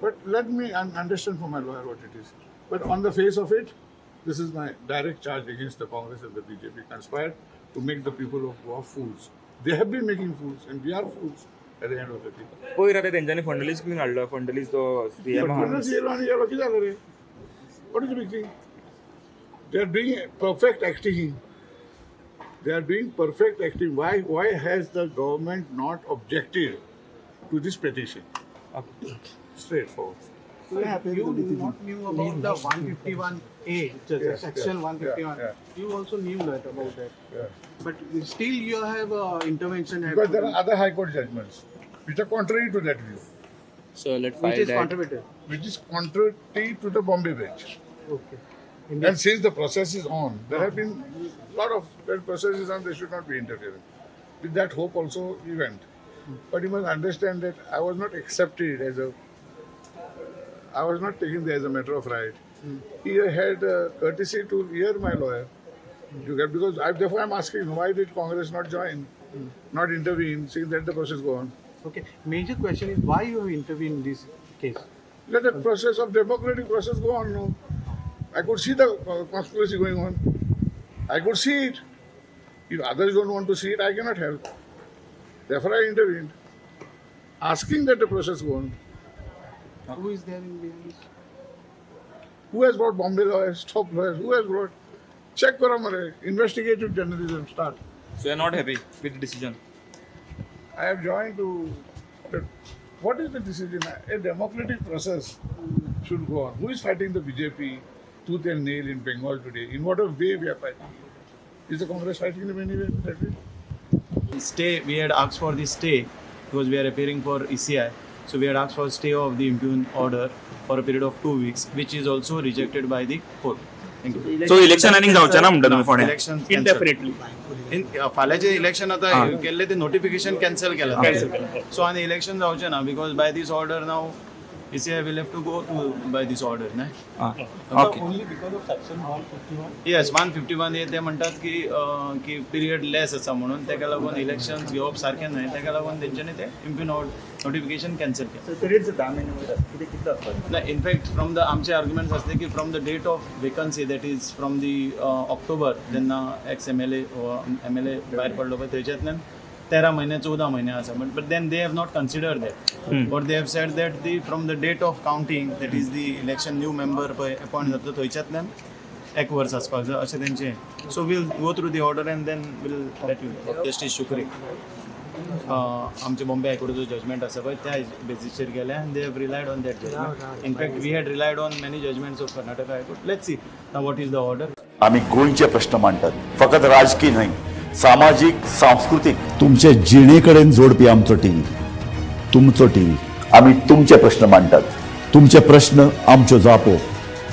But let me understand from my lawyer what it is. But on the face of it, this is my direct charge against the Congress and the BJP conspired to make the people of Goa fools. They have been making fools and we are fools at the end of the day. पयर आतां तेंच्यांनी फंडलीस bin हाडलो फंडलीस तो CM But yellow किती झालं रे? What is the big thing? They are doing perfect acting. They are doing perfect acting. Why has the government not objected to this petition? Straightforward. So you not knew about the 151A, section 151. Yeah. You also knew that about that. Yeah. But still you have intervention. Because there are other High Court judgments which are contrary to that view, So let's which is contributed. which is contrary to the Bombay bench. Okay. And since the process is on, there have been a lot of that process is on, there should not be interference. With that hope also we went. But you must understand that I was not accepted as I was not taken there as a matter of right. He had courtesy to hear my lawyer. Because therefore I'm asking, why did Congress not join, not intervene, saying let the process go on? Okay. Major question is why you have intervened in this case. Let the process of democratic process go on. No, I could see the conspiracy going on. I could see it. If others don't want to see it, I cannot help. Therefore, I intervened, asking that the process go on. Who is there in behind this? Who has brought Bombay lawyers, top lawyers? Who has brought? Check karo mare. Investigative journalism start. So you're not happy with the decision? I have joined to. What is the decision? A democratic process should go on. Who is fighting the BJP tooth and nail in Bengal today? In what way we are fighting? Is the Congress fighting them anyway? That way? Stay, we had asked for the stay because we are appearing for ECI. So we had asked for stay of the impugned order for a period of 2 weeks, which is also rejected by the court. Thank you. So election आनीक जावचें ना म्हणटा तुम्ही फोंड्या? Election Indefinitely. फाल्याचे election आता केल्ले ते notification cancel केलं सो आनी इलेक्शन जावचें ना because by this order now He said, I will have to go by this order. Na? Only because of section 151. Yes, 151 हे ते म्हणतात की पिरियड लेस आसा म्हणून तेका लागून इलेक्शन्स घेवप सारकें न्हय तेका लागून तेंच्यांनी ते इम्प्युन नोटिफिकेशन कॅन्सल केलें. तरीच 10 महिने वयर कितें कितें आसता ना इनफॅक्ट फ्रॉम द आमचे आर्ग्युमेंट्स असले की from the date of vacancy that is from the October जेन्ना एक्स MLA भायर पडलो पळय थंयच्यातल्यान 13 महिने 14 महिने आसा but then they have not considered that but they have said that the from the date of counting that is the election new member पळय appoint जातलो थंयच्यातल्यान 1 वर्स आसपाक जाय अशें तेंचें. So we'll go through the order and then we'll let you. Justice Shukre आमचे Bombay हायकोर्टाचो जजमेंट आसा पळय त्या बेसिसचेर गेले and they have relied on that judgement. In fact we had relied on many judgements of Karnataka High Court. Let's see now what is the order. आम्ही गोंयचे प्रश्न मांडटात, फकत राजकीय न्हय, सामाजीक सांस्कृतिक तुमचे जिणेकडेन जोडपी आमचो टीव्ही, तुमचो टीव्ही. आम्ही तुमचे प्रश्न मांडटात, तुमचे प्रश्न आमच्यो जापो,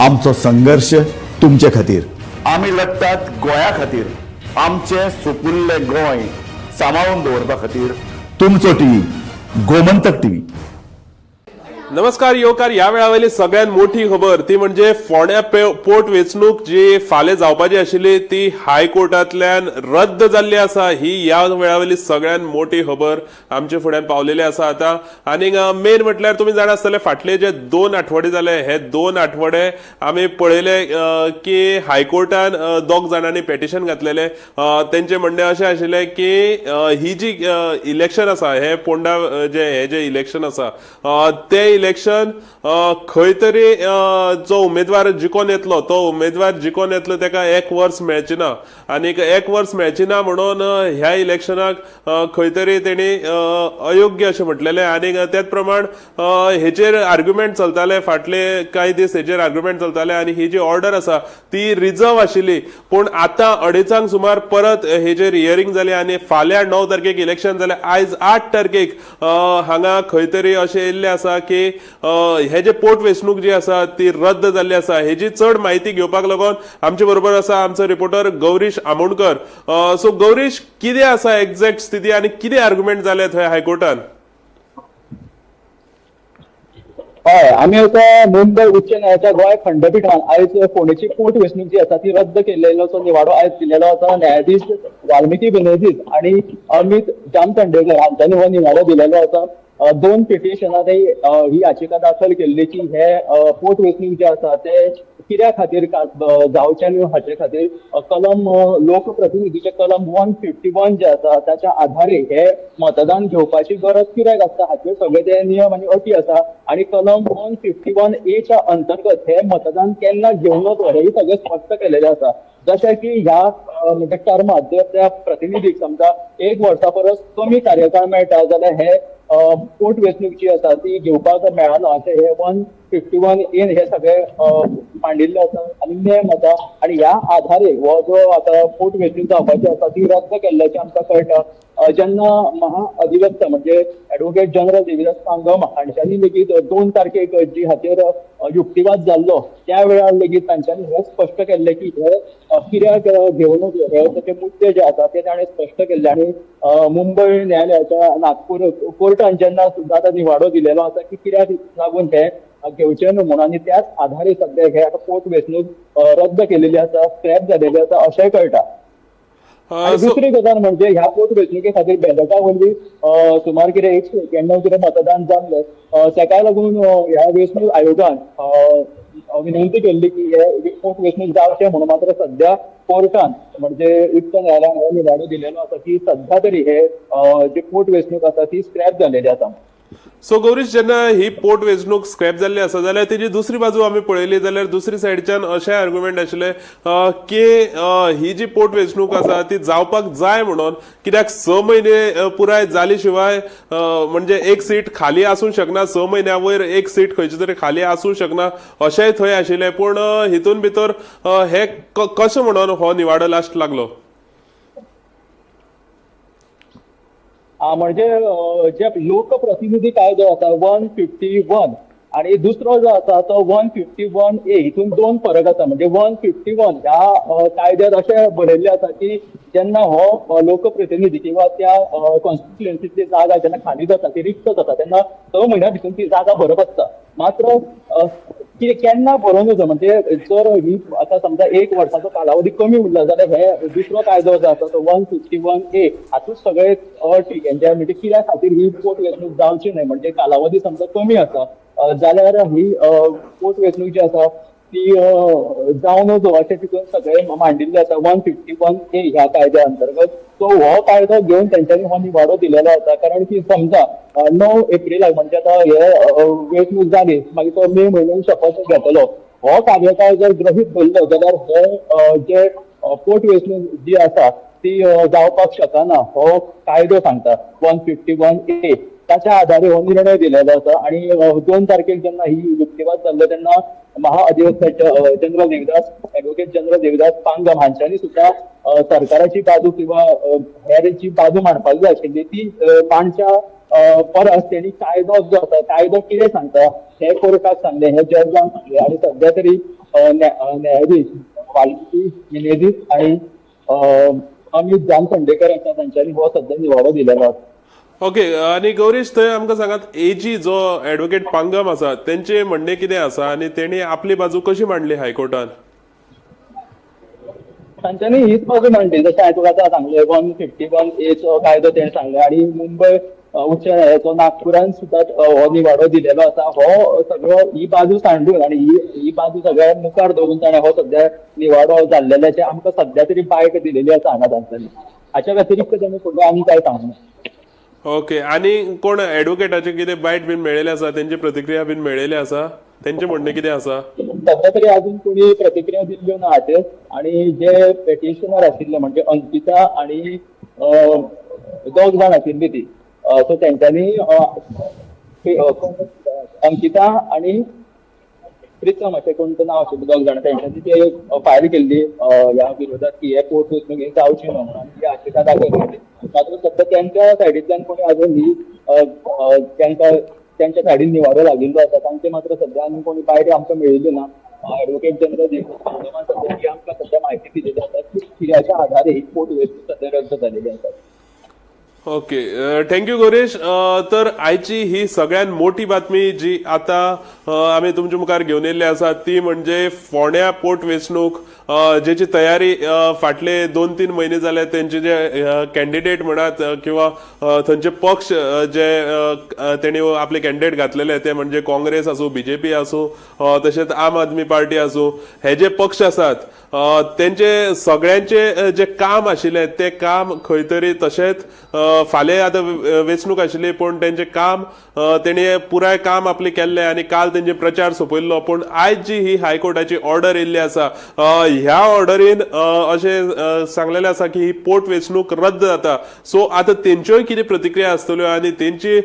आमचो संघर्ष तुमचे खातीर. आम्ही लढटात गोंया खातीर, आमचे सोपुल्ले गोंय सांबाळून दवरपा खातीर. तुमचो टीव्ही, गोमंतक टीव्ही. नमस्कार येवकार. या वेळावयली सगळ्यात मोठी खबर ती म्हणजे फोंड्या पोर्ट वेंचणूक जी फाल्यां जावपाची आशिल्ली ती हायकोर्टांतल्यान रद्द जाल्ली आसा. ही या वेळावयली सगळ्यात मोठी खबर आमचे फुड्यान पावलेली आसा आतां. आनीक मेन म्हटल्यार तुमी जाणा आसतले फाटले जे 2 आठवडे जाले हे 2 आठवडे आमी पळयले की हायकोर्टान 2 जाणांनी पेटिशन घातलेले. तेंचे म्हणणें अशें आशिल्लें की ही जी इलेक्शन आसा हे पोंडा हे जे इलेक्शन आसा ते इलेक्शन खंय तरी जो उमेदवार जिखून येतलो तो उमेदवार जिखून येतलो ताका 1 वर्स मेळचे ना. आनीक 1 वर्स मेळचे ना म्हणून ह्या इलेक्शनाक खंय तरी तेणी अयोग्य अशें म्हटलेलें. आनीक त्याच प्रमाण हेचेर आर्ग्युमेंट चलताले फाटले कांय दीस हेचेर आर्ग्युमेंट चलताले आनी ही जी ऑर्डर आसा ती रिझर्व आशिल्ली. पूण आतां 2:30 सुमार परत हेचेर हियरिंग जाली आनी फाल्यां 9 तारखेक इलेक्शन जाल्यार आयज 8 तारखेक हांगा खंय तरी अशें येयल्लें आसा की हे जे पोर्ट वेंचणूक जी आसा ती रद्द जाल्ली आसा. हेजी चड म्हायती घेवपाक लागून आमचे बरोबर आसा आमचो रिपोर्टर गौरीश आमोणकर. सो गौरीश, कितें आसा एक्झॅक्ट स्थिती आनी कितें आर्ग्युमेंट जाले थंय हायकोर्टान? हय, आमी आतां मुंबय उच्च न्यायालयाच्या गोंय खंडपीठान आयज फोंडेची पोर्ट वेंचणूक जी आसा ती रद्द केल्लेलो निवाडो आयज दिल्लेलो आसा. न्यायाधीश वाल्मिकी बेनेझीस आणि अमित जामखंडेकर हांच्यानी हो निवाडो दिलेलो आसा. 2 पिटिशनांनी ही याचिका दाखल केल्ली की हे पोर्ट वेंचणूक जे आसा ते कित्या खातीर जावचे न्हू हाचे खातीर कलम लोकप्रतिनिधीचे कलम 151 जे आसा त्याच्या आधारे हे मतदान घेवपाची गरज कित्याक आसता हाचे सगळे ते नियम आनी अटी आसा. आणि कलम 151A च्या अंतर्गत हे मतदान केन्ना घेवन वचप हेय सगळे स्पश्ट केलेले आसा. जशें की ह्या म्हणजे टर्मात जर त्या प्रतिनिधीक समजा 1 वर्सा परस कमी कार्यकाळ मेळटा जाल्यार हे पोर्ट वेंचणूक जी आसा ती घेवपाक मेळना अशें हे 151A हे सगळे मांडिल्ले आसा आनी नेम आसा. आणि ह्या आधारे हो जो आता पोर्ट वेंचणूक जावपाची आसा ती रद्द केल्ल्याचे आमकां कळटा. जेन्ना महाअधिवक्ता म्हणजे ॲडव्होकेट जनरल देविदास पांगम हांच्यांनी लेगीत 2 तारखेक जी हाचेर युक्तिवाद जाल्लो त्या वेळार लेगीत तांच्यांनी हे स्पश्ट केल्ले की हे कित्याक घेवन हे ताचे मुद्दे जे आसा ते ताणें स्पश्ट केल्ले. आणि मुंबय न्यायालयाच्या नागपूर कोर्टान जेन्ना सुद्दां आतां निवाडो दिलेलो आसा की कित्याक लागून हे घेवचे न्हू म्हणून आनी त्याच आधारे सद्याक हे पोर्ट वेंचणूक रद्द केलेली आसा, स्क्रॅप जालेली आसा अशेंय कळटा. दुसरी गजाल म्हणजे ह्या पोर्ट वेंचणुके खातीर बॅलटा वरवीं सुमार कितें 191 कितें मतदान जाल्लें. ताका लागून ह्या वेंचणूक आयोगान विनंती केल्ली की हे पोर्ट वेंचणूक जावचें म्हणून. मात्र सध्या कोर्टान म्हणजे उच्च न्यायालयान हो निवाडो दिलेलो आसा की सध्या तरी हे जी पोर्ट वेंचणूक आसा ती स्क्रॅप जालेली आसा. सो गौरीश, जेन्ना ही पोर्ट वेंचणूक स्क्रॅप जाल्ली आसा जाल्यार तेजी दुसरी बाजू आमी पळयली जाल्यार दुसरी सायडीच्यान अशें आर्ग्युमेंट आशिल्ले की ही जी पोर्ट वेंचणूक आसा ती जावपाक जाय म्हणून, कित्याक 6 महिने पुराय जाली शिवाय म्हणजे 1 सीट खाली आसूंक शकना, 6 म्हयन्या वयर 1 सीट खंयची तरी खाली आसूंक शकना अशेंय थंय आशिल्लें. पूण हितून भितर हे कशें म्हणून हो निवाडो लास्ट लागलो? म्हणजे जे लोकप्रतिनिधी कायदो आसा 151 आणि दुसरो जो आसा तो 151A हितून दोन फरक आसा. म्हणजे 151 ह्या कायद्यात अशें बरयल्लें आसा की जेन्ना हो लोकप्रतिनिधी किंवा त्या कॉन्स्टिट्युएन्सीतली जागा जेन्ना खाली जाता ती रिक्त जाता तेन्ना 6 म्हयन्या भितर ती जागा भरप आसता. मात्र केन्ना भरोवन वचो म्हणजे जर ही आतां समजा 1 वर्साचो कालावधी कमी उरला जाल्यार हे दुसरो कायदो जो आसा तो 151A हातूंत सगळे अटी म्हणजे कित्या खातीर ही पोटवेंचणूक जावची न्हय म्हणजे कालावधी समजा कमी आसा जाल्यार ही पोटवेंचणूक जी आसा ती जावन वचो अशें तितून सगळे मांडिल्ले आसा 151A ह्या कायद्या अंतर्गत. सो हो कायदो घेवन तेंच्यांनी हो निवाडो दिलेलो आसा. कारण की समजा 9 एप्रिलाक म्हणजे आतां हे वेंचणूक जाली मागीर तो मे म्हयन्यान शपथ घेतलो. हो कार्यकाळ जर गृहीत धरलो जाल्यार हे जे पोटवेंचणूक जी आसा ती जावपाक शकना हो कायदो सांगता 151A. ताच्या आधारे हो निर्णय दिलेलो आसा. आणि 2 तारखेक जेन्ना ही युक्तिवाद जाल्लो तेन्ना महाअधिवक्ता general Devidas advocate general Devidas Pangam हांच्यांनी सुद्धा सरकाराची बाजू किंवा हेर जी बाजू मांडपाक जाय आशिल्ली ती मांडच्या परस तेणी कायदो जो आसा कायदो कितें सांगता हे कोर्टाक सांगले, हे जजांक सांगले. आणि सध्या तरी न्यायाधीश वाल्मिकी विनेदीस आणि अमित जान खंडेकर आसा तांच्यांनी हो सध्या निवाडो दिलेलो आसा. ओके. आणि गौरीश थंय आमकां सांगात एजी जो ॲडव्होकेट पांगम आसा तेंचे म्हणणें कितें आसा आणि तेणी आपली बाजू कशी मांडली हायकोर्टान? तांच्यांनी हीच बाजू मांडली जशें हांवें तुका आतां सांगलें 151A चो कायदो तेणें सांगले. आणि मुंबय उच्च न्यायालयाचो नागपुरान सुद्धा हो निवाडो दिलेलो आसा. हो सगळो ही बाजू सांडून आणि ही बाजू सगळ्या मुखार दवरून ताणें हो सध्या निवाडो जाल्लेल्याचे आमकां सध्या तरी बायक दिलेली आसा हांगा तांच्यांनी. हाच्या व्यतिरिक्त तेणी फुडें आनी कांय सांगना. ओके. आणि कोण ॲडव्होकेटाचे कितें बायट बीन मेळिल्ले आसा, तेंची प्रतिक्रिया बीन मेळिल्ली आसा, तेंचें म्हणणें कितें आसा? सध्या तरी अजून कोणी प्रतिक्रिया दिल्ल्यो ना हाचेर. आणि जे पेटिशनर आशिल्ले म्हणजे अंकिता आणि 2 जाण आशिल्ली ती सो तेंच्यांनी अंकिता आणि प्रितम अशें कोणतं नाव आशिल्लें 2 जाण तेंच्यांनी ते फायल केल्ली ह्या विरोधात की हे पोटवेंचणूक जावची न्हू म्हणून ती याचिका दाखल केली. मात्र सध्या त्यांच्या सायडींतल्यान कोणी अजून ही त्यांच्या सायडीन निवाडो लागिल्लो आसा तांचे मात्र सध्या आनी कोणी बायट आमकां मेळिल्ली ना. ॲडव्होकेट जनरल देविदास सध्या ही आमकां सध्या म्हायती दिलेली आसा की कित्याच्या आधारे ही पोटवेंचणूक सध्या रद्द जालेली आसा. ओके. थँक्यू गौरीश. तर आयची ही सगळ्यात मोठी बातमी जी आता आम्ही तुमच्या मुखार घेवन येयल्ली आसा ती म्हणजे फोंड्या पोटवेंचणूक जेची तयारी फाटले 2-3 म्हयने जाले. तेंचे जे कॅन्डिडेट म्हणात किंवा थंयचे पक्ष जे तेणी आपले कॅन्डिडेट घातलेले ते म्हणजे काँग्रेस आसूं, BJP आसूं, तशेंच आम आदमी पार्टी आसूं, हे जे पक्ष आसात तेंचे सगळ्यांचे जे काम आशिल्लें ते काम खंय तरी तशेंच फाल्यां आतां वेंचणूक आशिल्ली पूण तेंचें काम तेणी पुराय काम आपलें केल्लें आणि काल तेंचे प्रचार सोंपयल्लो. पूण आयज जी ही हायकोर्टाची ऑर्डर येयल्ली आसा ह्या ऑर्डरीन अशें सांगलेलें आसा की ही पोटवेंचणूक रद्द जाता. सो आतां तेंच्योय कितें प्रतिक्रिया आसतल्यो आणि तेंची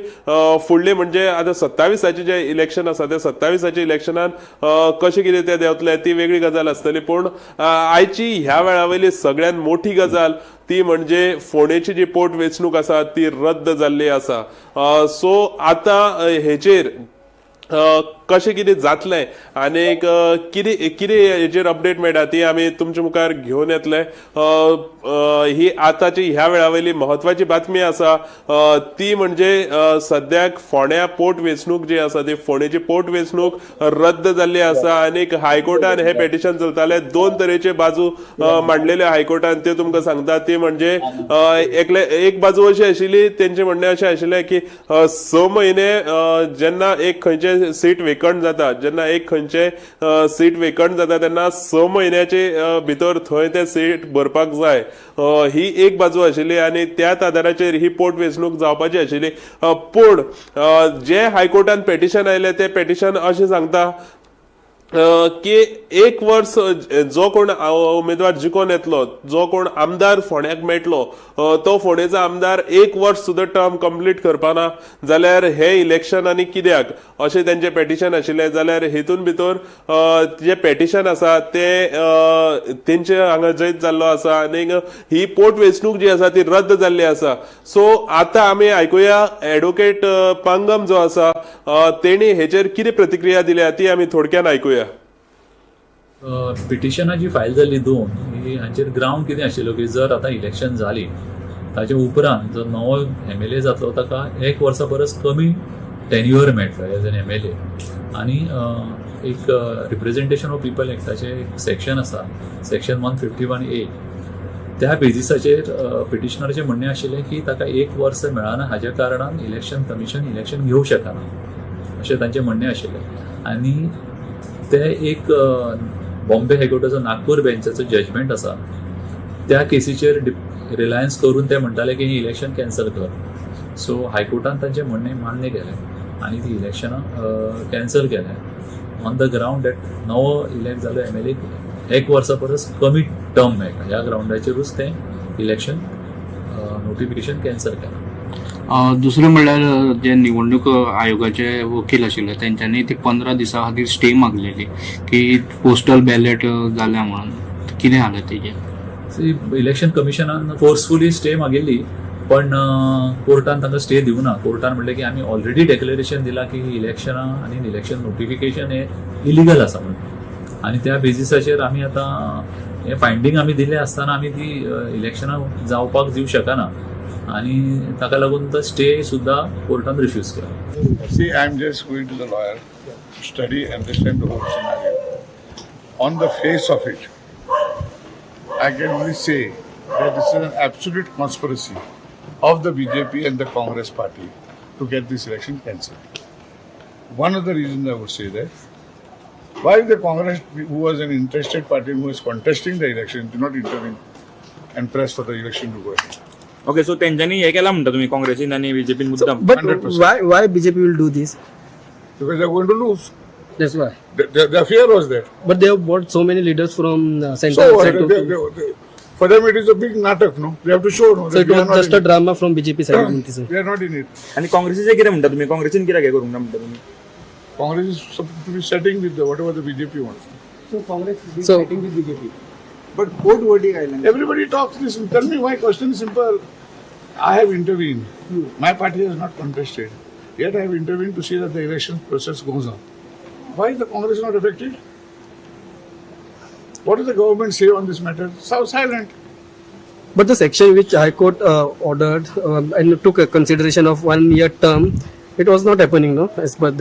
फुडले म्हणजे आतां 27 जे इलेक्शन आसा त्या 27 इलेक्शनान कशें कितें ते देंवतले ती वेगळी गजाल आसतली. पूण आयची ह्या वेळावयली सगळ्यात मोठी गजाल ती म्हणजे फोंडेची जी पोटवेंचणूक आसा ती रद्द जाल्ली आसा. सो आतां हेचेर कशें कितें जातलें आनी कितें हेचेर अपडेट मेळटा ती आमी तुमच्या मुखार घेवन येतले. ही आतांची ह्या वेळावयली म्हत्वाची बातमी आसा ती म्हणजे सद्याक फोंड्या पोटवेंचणूक जी आसा ती फोंडेची पोटवेंचणूक रद्द जाल्ली आसा. आनी हायकोर्टान हे पेटिशन चलताले 2 तरेचे बाजू मांडलेले हायकोर्टान ते तुमकां सांगता. ती म्हणजे एक बाजू अशी आशिल्ली तेंचे म्हणणें अशें आशिल्लें की 6 म्हयने जेन्ना एक खंयचे सीट वेकंट जाता जेन्ना एक खंयचे सीट वेकंट जाता तेन्ना 6 म्हयन्याचे भितर थंय ते सीट भरपाक जाय ही एक बाजू आशिल्ली आणि त्याच आदाराचेर ही पोटवेंचणूक जावपाची आशिल्ली. पूण जे हायकोर्टान पेटिशन आयले ते पेटिशन अशें सांगता की एक वर्स जो कोण उमेदवार जिखून येतलो, जो कोण आमदार फोंड्याक मेळटलो, तो फोंडेचो आमदार एक वर्स सुद्दां टर्म कंप्लीट करपाना जाल्यार हे इलेक्शन आनी कित्याक अशें तेंचें पेटिशन आशिल्लें. जाल्यार हेतून भितर जे पेटिशन आसा ते तेंचे हांगा जैत जाल्लो आसा आनी ही पोटवेंचणूक जी आसा ती रद्द जाल्ली आसा. सो आतां आमी आयकुया एडवोकेट पांगम जो आसा तेणी हेचेर कितें प्रतिक्रिया दिल्या ती आमी थोडक्यान आयकुया. पिटिशनां जी फायल जाल्ली 2 ही हांचेर ग्रावंड कितें आशिल्लो की जर आतां इलेक्शन जाली ताचे उपरांत जो नवो MLA जातलो ताका 1 वर्सा परस कमी टेन्युअर मेळटलो एज एन MLA. आनी एक रिप्रेझेंटेशन ऑफ पीपल एक्टाचें एक सेक्शन आसा, सेक्शन 151A. त्या बेजिसाचेर पिटिशनराचें म्हणणें आशिल्लें की ताका 1 वर्स मेळना, हाज्या कारणान इलेक्शन कमिशन इलेक्शन घेवंक शकना अशें तांचें म्हणणें आशिल्लें. आनी ते एक बॉम्बे हायकोर्टाचो नागपूर बेंचाचो जजमेंट आसा त्या केसीचेर रिलायन्स करून ते म्हणटाले की ही इलेक्शन कॅन्सल कर. सो हायकोर्टान तांचें म्हणणें मान्य केलें आनी ती इलेक्शनां कॅन्सल केलें ऑन द ग्रावंड दॅट नवो इलेक्ट जालो MLA 1 वर्सा परस कमी टर्म मेळटा. ह्या ग्रावंडाचेरूच तें इलेक्शन नोटिफिकेशन कॅन्सल केलां. दुसरें म्हणल्यार जे निवडणूक आयोगाचे वकील आशिल्ले तेंच्यांनी ती 15 दिसां खातीर स्टे मागलेली की पोस्टल बॅलेट जाल्या म्हणून. कितें जालें तेजें? इलेक्शन कमिशनान फोर्सफुली स्टे मागिल्ली पण कोर्टान तांकां स्टे दिवना. कोर्टान म्हणलें की आमी ऑलरेडी डेक्लेरेशन दिलां की इलेक्शनां आनी इलेक्शन नोटिफिकेशन हे इलिगल आसा म्हणून. आनी त्या बेजिसाचेर आमी आतां हे फायंडींग आमी दिलें आसतना आमी ती इलेक्शनां जावपाक दिवंक शकना आनी ताका लागून तो स्टे सुद्दां कोर्टान रिफ्यूज केला. See, I'm just going to the lawyer to study and understand the whole scenario. On the face of it, I can only say that this is an absolute conspiracy of the BJP and the Congress party to get this election cancelled. One of the reasons I would say that, why the Congress, who was an interested party who was contesting the election, did not intervene and press for the election to go ahead. Okay, so तेंच्यांनी हे केला म्हणटा तुमी काँग्रेसीन आनी BJPन मुद्दाम. But 100%. why BJP will do this? Because they're going to lose. That's why. Their fear was there. But they have brought so many leaders from So central. for them it is a big natak, no? They have to show, no? So that it we are was not just in a drama from BJP side. We are not in it. आनी काँग्रेसीचे कितें म्हणटा तुमी? काँग्रेसीन कित्याक हे करूंक ना म्हणटा तुमी? Congress is supposed to be setting with whatever the BJP wants. So Congress is So- fighting with BJP. But court verdict island. Everybody talks this. Tell me, my question is simple. I have intervened. My party has not contested. Yet I have intervened to see that the election process goes on. Why is the Congress not affected? What does the government say on this matter? So silent. But the section which High Court ordered and took a consideration of 1 year term, it was not happening, no, as per the